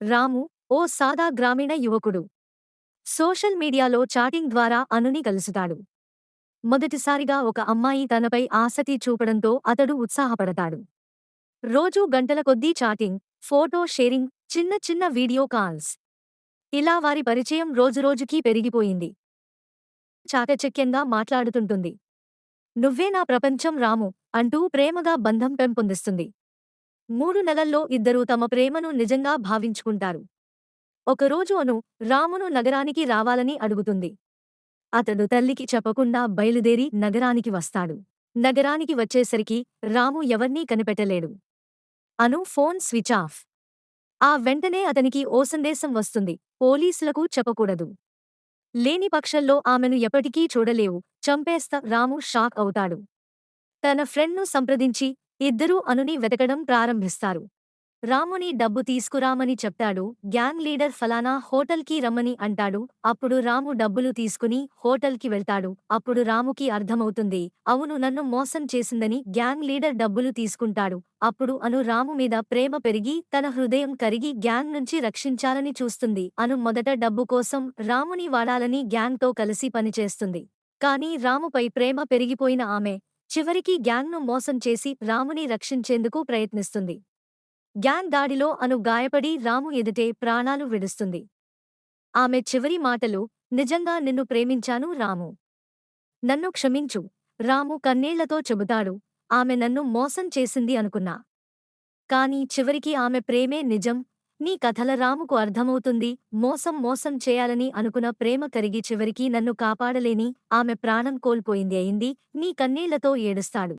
రాము ఓ సాదా గ్రామీణ యువకుడు. సోషల్ మీడియాలో చాటింగ్ ద్వారా అనుని కలుసుతాడు. మొదటిసారిగా ఒక అమ్మాయి తనపై ఆసక్తి చూపడంతో అతడు ఉత్సాహపడతాడు. రోజూ గంటల కొద్దీ చాటింగ్, ఫోటో షేరింగ్, చిన్న చిన్న వీడియో కాల్స్. ఇలా వారి పరిచయం రోజురోజుకీ పెరిగిపోయింది. చాకచక్యంగా మాట్లాడుతుంటుంది. నువ్వే నా ప్రపంచం రాము అంటూ ప్రేమగా బంధం పెంపొందిస్తుంది. 3 నెలల్లో ఇద్దరూ తమ ప్రేమను నిజంగా భావించుకుంటారు. ఒకరోజు అను రామును నగరానికి రావాలని అడుగుతుంది. అతడు తల్లికి చెప్పకుండా బయలుదేరి నగరానికి వస్తాడు. నగరానికి వచ్చేసరికి రాము ఎవర్నీ కనిపెట్టలేడు. అను ఫోన్ స్విచ్ ఆఫ్. ఆ వెంటనే అతనికి ఓ సందేశం వస్తుంది. పోలీసులకు చెప్పకూడదు. లేని పక్షంలో ఆమెను ఎప్పటికీ చూడలేవు, చంపేస్తా. రాము షాక్ అవుతాడు. తన ఫ్రెండ్ను సంప్రదించి ఇద్దరూ అనుని వెతకడం ప్రారంభిస్తారు. రాముని డబ్బు తీసుకురామని చెప్తాడు. గ్యాంగ్ లీడర్ ఫలానా హోటల్కి రమ్మని అంటాడు. అప్పుడు రాము డబ్బులు తీసుకుని హోటల్కి వెళ్తాడు. అప్పుడు రాముకి అర్థమవుతుంది, అవును నన్ను మోసం చేసిందని. గ్యాంగ్ లీడర్ డబ్బులు తీసుకుంటాడు. అప్పుడు అను రాము మీద ప్రేమ పెరిగి తన హృదయం కరిగి గ్యాంగ్ నుంచి రక్షించాలని చూస్తుంది. అను మొదట డబ్బు కోసం రాముని వాడాలని గ్యాంగ్తో కలిసి పనిచేస్తుంది. కానీ రాముపై ప్రేమ పెరిగిపోయిన ఆమె చివరికి గ్యాంగ్ను మోసం చేసి రాముని రక్షించేందుకు ప్రయత్నిస్తుంది. గ్యాంగ్ దాడిలో అను గాయపడి రాము ఎదుటే ప్రాణాలు విడుస్తుంది. ఆమె చివరి మాటలు, నిజంగా నిన్ను ప్రేమించాను రాము. నన్ను క్షమించు. రాము కన్నీళ్లతో చెబుతాడు, ఆమె నన్ను మోసం చేసింది అనుకున్నా. కానీ చివరికి ఆమె ప్రేమే నిజం. నీ కథల రాముకు అర్థమవుతుంది, మోసం చేయాలని అనుకున్న ప్రేమ కరిగి చివరికి నన్ను కాపాడలేని ఆమె ప్రాణం కోల్పోయింది అయింది. నీ కన్నీళ్లతో ఏడుస్తాడు.